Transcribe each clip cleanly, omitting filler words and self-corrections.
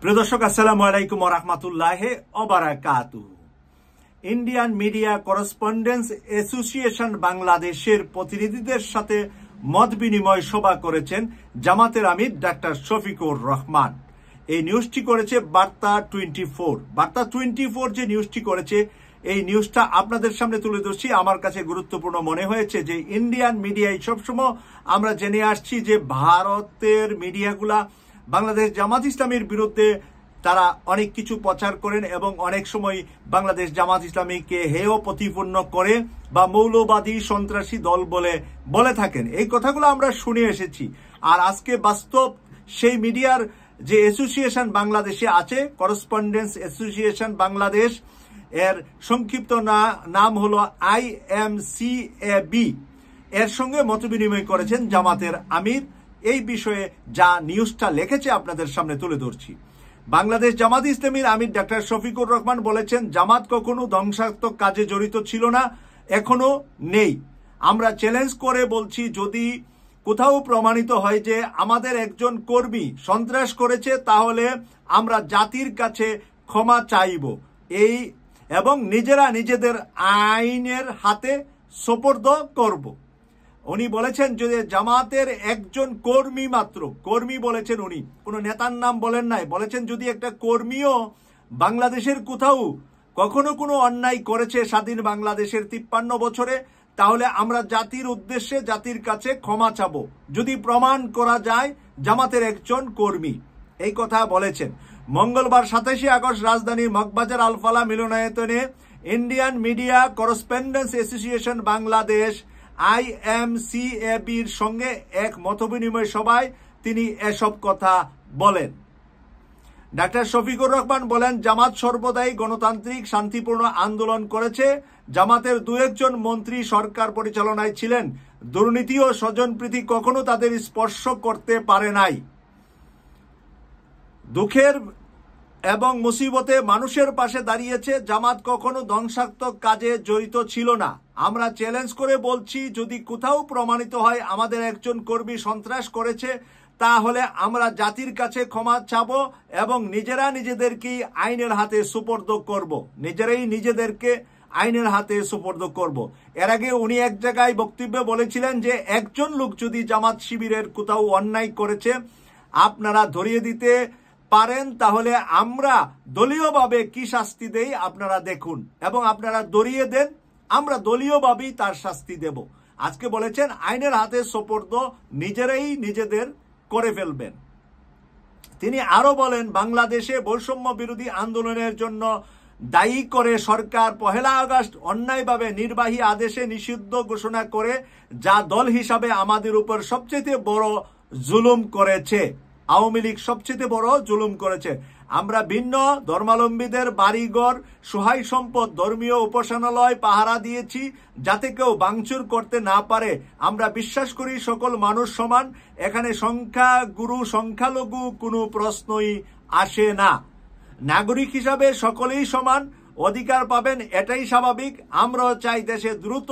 প্রিয় দর্শক, আসসালামু আলাইকুম ওয়া রাহমাতুল্লাহি ওয়া বারাকাতুহু। ইন্ডিয়ান মিডিয়া করেসপন্ডেন্স অ্যাসোসিয়েশন বাংলাদেশের প্রতিনিধিদের সাথে মত বিনিময় সভা করেছেন জামাতের আমির ডাক্তার শফিকুর রহমান। এই নিউজটি করেছে বার্তা 24। বার্তা 24 যে নিউজটি করেছে, এই নিউজটা আপনাদের সামনে তুলে ধরছি। আমার কাছে গুরুত্বপূর্ণ মনে হয়েছে যে ইন্ডিয়ান মিডিয়ায় সবসময় আমরা জেনে আসছি যে ভারতের মিডিয়াগুলা বাংলাদেশ জামাত ইসলামীর বিরুদ্ধে তারা অনেক কিছু প্রচার করেন এবং অনেক সময় বাংলাদেশ জামাত ইসলামীকে হেয় প্রতিপন্ন করে বা মৌলবাদী সন্ত্রাসী দল বলে থাকেন। এই কথাগুলো আমরা শুনে এসেছি। আর আজকে বাস্তব সেই মিডিয়ার যে অ্যাসোসিয়েশন বাংলাদেশে আছে, করেসপন্ডেন্স অ্যাসোসিয়েশন বাংলাদেশ, এর সংক্ষিপ্ত নাম হলো IMCAB, এর সঙ্গে মত বিনিময় করেছেন জামাতের আমির। এই বিষয়ে যা নিউজটা লিখেছে আপনাদের সামনে তুলে ধরছি। বাংলাদেশ জামাত ইসলামীর আমির ডাক্তার শফিকুর রহমান বলেছেন, জামাত কখনো ধ্বংসাত্মক কাজে জড়িত ছিল না, এখনো নেই। আমরা চ্যালেঞ্জ করে বলছি, যদি কোথাও প্রমাণিত হয় যে আমাদের একজন কর্মী সন্ত্রাস করেছে, তাহলে আমরা জাতির কাছে ক্ষমা চাইব এবং নিজেরা নিজেদের আইনের হাতে সোপর্দ করব। উনি বলেছেন যে জামাতের একজন কর্মী মাত্র, কর্মী বলেছেন উনি, কোনো নেতার নাম বলেন নাই, বলেছেন যদি একটা কর্মীও বাংলাদেশের কোথাও কখনো কোনো অন্যায় করেছে স্বাধীন বাংলাদেশের 53 বছরে, তাহলে আমরা জাতির উদ্দেশ্যে জাতির কাছে ক্ষমা চাবো যদি প্রমাণ করা যায় জামাতের একজন কর্মী। এই কথা বলেছেন। মঙ্গলবার 27 আগস্ট রাজধানীর মগবাজার আলফালা মিলনায়তনে Indian media correspondence association Bangladesh IMCABর সঙ্গে এক মতবিনিময় সভায় তিনি এসব কথা বলেন। ডাক্তার শফিকুর রহমান বলেন, জামাত সর্বদাই গণতান্ত্রিক শান্তিপূর্ণ আন্দোলন করেছে। জামাতের 2-1 মন্ত্রী সরকার পরিচালনায় ছিলেন। দুর্নীতি ও স্বজনপ্রীতি কখনো তাদের স্পর্শ করতে পারে নাই। দুঃখের এবং মুসিবতে মানুষের পাশে দাঁড়িয়েছে। জামাত কখনো ধ্বংসাত্মক কাজে জড়িত ছিল না। আমরা চ্যালেঞ্জ করে বলছি, যদি কোথাও প্রমাণিত হয় আমাদের একজন কর্মী সন্ত্রাস করেছে, তাহলে আমরা জাতির কাছে ক্ষমা চাব এবং নিজেরা নিজেদেরকেই আইনের হাতে সুপর্দ করব। নিজেরাই নিজেদেরকে আইনের হাতে সুপর্দ করব। এর আগে উনি এক জায়গায় বক্তব্যে বলেছিলেন যে একজন লোক যদি জামাত শিবিরের কোথাও অন্যায় করেছে আপনারা ধরিয়ে দিতে পারেন, তাহলে আমরা দলীয়ভাবে কি শাস্তি দেই আপনারা দেখুন এবং আপনারা ধরিয়ে দেন, আমরা দলীয়ভাবেই তার শাস্তি দেব। আজকে বলেছেন আইনের হাতে সোপর্দ নিজেরাই নিজেদের করে ফেলবেন। তিনি আরো বলেন, বাংলাদেশে বৈষম্য বিরোধী আন্দোলনের জন্য দায়ী করে সরকার 1 আগস্ট অন্যায়ভাবে নির্বাহী আদেশে নিষিদ্ধ ঘোষণা করে, যা দল হিসাবে আমাদের উপর সবচেয়ে বড় জুলুম করেছে। আওয়ামী লীগ সবচেয়ে বড় জুলুম করেছে। আমরা ভিন্ন ধর্মাবলম্বীদের বাড়িঘর, সহায় সম্পদ, ধর্মীয় উপাসনালয় পাহারা দিয়েছি যাতে কেউ ভাঙচুর করতে না পারে। আমরা বিশ্বাস করি সকল মানুষ সমান, এখানে সংখ্যাগুরু সংখ্যালঘু কোনো প্রশ্নই আসে না। নাগরিক হিসাবে সকলেই সমান অধিকার পাবেন, এটাই স্বাভাবিক। আমরাও চাই দেশে দ্রুত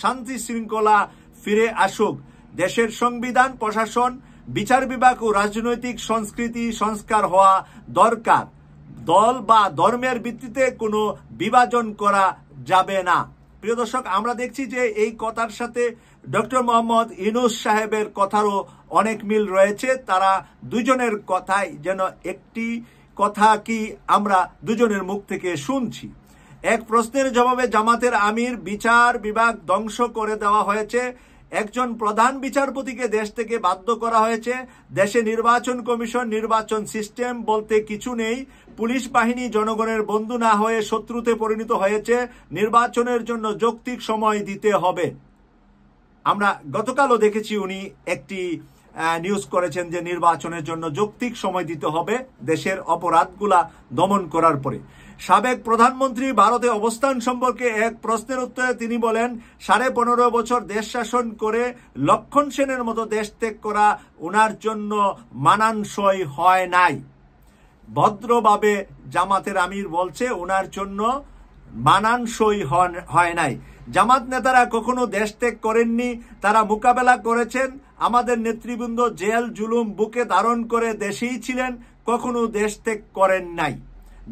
শান্তি শৃঙ্খলা ফিরে আসুক। দেশের সংবিধান, প্রশাসন, বিচার বিভাগ ও রাজনৈতিক সংস্কৃতি সংস্কার হওয়া দরকার। দল বা ধর্মের ভিত্তিতে কোনো বিভাজন করা যাবে না। প্রিয় দর্শক, আমরা দেখছি যে এই কথার সাথে ডক্টর মোহাম্মদ ইউনূস সাহেবের কথারও অনেক মিল রয়েছে। তারা দুজনের কথাই যেন একটি কথা কি আমরা দুজনের মুখ থেকে শুনছি। এক প্রশ্নের জবাবে জামাতের আমির, বিচার বিভাগ ধ্বংস করে দেওয়া হয়েছে, একজন প্রধান বিচারপতিকে দেশ থেকে বাধ্য করা হয়েছে, দেশে নির্বাচন কমিশন, নির্বাচন সিস্টেম বলতে কিছু নেই, পুলিশ বাহিনী জনগণের বন্ধু না হয়ে শত্রুতে পরিণত হয়েছে, নির্বাচনের জন্য যৌক্তিক সময় দিতে হবে। আমরা গতকালও দেখেছি উনি একটি নিউজ করেছেন যে নির্বাচনের জন্য যৌক্তিক সময় দিতে হবে দেশের অপরাধগুলা দমন করার পরে। সাবেক প্রধানমন্ত্রী ভারতে অবস্থান সম্পর্কে এক প্রশ্নের উত্তরে তিনি বলেন, 15.5 বছর দেশ শাসন করে লক্ষণ সেনের মতো দেশ ত্যাগ করা ওনার জন্য মানানসই হয় নাই। ভদ্রভাবে জামাতের আমির বলছে ওনার জন্য মানানসই হয় নাই। জামাত নেতারা কখনো দেশ ত্যাগ করেননি, তারা মোকাবেলা করেছেন। আমাদের নেতৃবৃন্দ জেল জুলুম বুকে ধারণ করে দেশেই ছিলেন, কখনো দেশ ত্যাগ করেন নাই।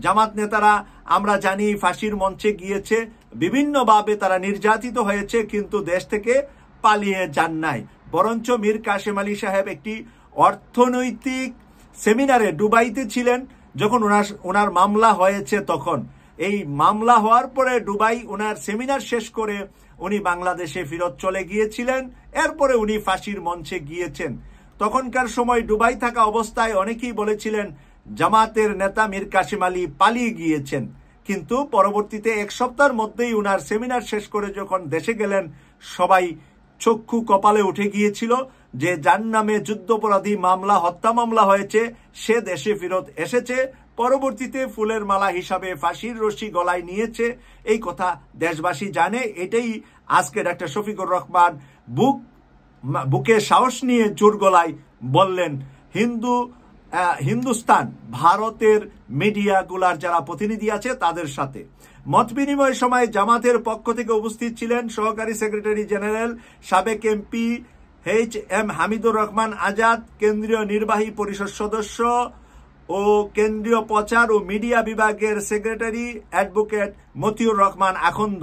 জামাত নেতারা আমরা জানি ফাঁসির মঞ্চে গিয়েছে, বিভিন্নভাবে তারা নির্যাতিত হয়েছে, কিন্তু দেশ থেকে পালিয়ে যান নাই। বরঞ্চ মীর কাসেম আলী সাহেব একটি অর্থনৈতিক সেমিনারে দুবাইতে ছিলেন যখন ওনার মামলা হয়েছে। তখন এই মামলা হওয়ার পরে দুবাই ওনার সেমিনার শেষ করে উনি বাংলাদেশে ফেরত চলে গিয়েছিলেন। এরপরে উনি ফাঁসির মঞ্চে গিয়েছেন। তখনকার সময় দুবাই থাকা অবস্থায় অনেকেই বলেছিলেন জামাতের নেতা মীর কাসেম আলী পালিয়ে গিয়েছেন, কিন্তু পরবর্তীতে এক সপ্তাহের মধ্যেই উনার সেমিনার শেষ করে যখন দেশে গেলেন, সবাই চক্ষু কপালে উঠে গিয়েছিল যে যার নামে যুদ্ধাপরাধী মামলা, হত্যা মামলা হয়েছে, সে দেশে ফেরত এসেছে। পরবর্তীতে ফুলের মালা হিসাবে ফাঁসির রশি গলায় নিয়েছে। এই কথা দেশবাসী জানে। এটাই আজকে ডাক্তার শফিকুর রহমান বুকে সাহস নিয়ে জোর গলায় বললেন। হিন্দুস্তান, ভারতের মিডিয়াগুলার যারা প্রতিনিধি আছে তাদের সাথে মত বিনিময়ের সময় জামাতের পক্ষ থেকে উপস্থিত ছিলেন সহকারী সেক্রেটারি জেনারেল, সাবেক এমপি HM হামিদুর রহমান আজাদ, কেন্দ্রীয় নির্বাহী পরিষদ সদস্য ও কেন্দ্রীয় প্রচার ও মিডিয়া বিভাগের secretary advocate Motiur Rahman Akhand,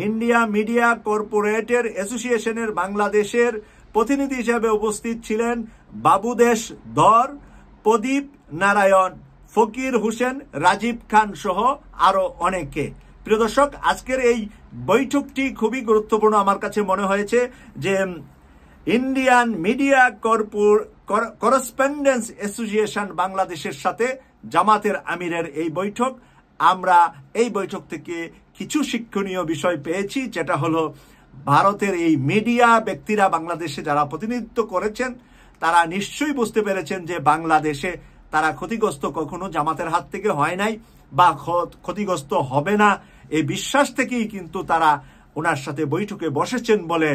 India media corporator অ্যাসোসিয়েশনের বাংলাদেশের প্রতিনিধি হিসেবে উপস্থিত ছিলেন বাবুদেশ ধর, প্রদীপ নারায়ণ, ফকির হোসেন, রাজীব খান সহ আরো অনেকে। প্রিয় দর্শক, আজকের এই বৈঠকটি খুবই গুরুত্বপূর্ণ আমার কাছে মনে হয়েছে যে ইন্ডিয়ান মিডিয়া করেসপন্ডেন্স অ্যাসোসিয়েশন বাংলাদেশের সাথে জামাতের আমিরের এই বৈঠক, আমরা এই বৈঠক থেকে কিছু শিক্ষণীয় বিষয় পেয়েছি, যেটা হলো ভারতের এই মিডিয়া ব্যক্তিরা বাংলাদেশে যারা প্রতিনিধিত্ব করেছেন তারা নিশ্চয়ই বুঝতে পেরেছেন যে বাংলাদেশে তারা ক্ষতিগ্রস্ত কখনো জামাতের হাত থেকে হয় নাই বা ক্ষতিগ্রস্ত হবে না। এই বিশ্বাস থেকেই কিন্তু তারা ওনার সাথে বৈঠকে বসেছেন বলে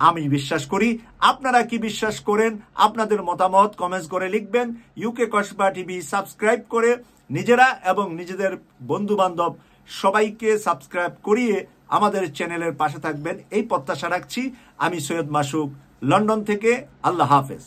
আমি বিশ্বাস করি। আপনারা কি বিশ্বাস করেন? আপনাদের মতামত কমেন্টস করে লিখবেন। ইউকে কসবা টিভি সাবস্ক্রাইব করে নিজেরা এবং নিজেদের বন্ধু বান্ধব সবাইকে সাবস্ক্রাইব করিয়ে আমাদের চ্যানেলের পাশে থাকবেন এই প্রত্যাশা রাখছি। আমি সৈয়দ মাসুক, লন্ডন থেকে। আল্লাহ হাফেজ।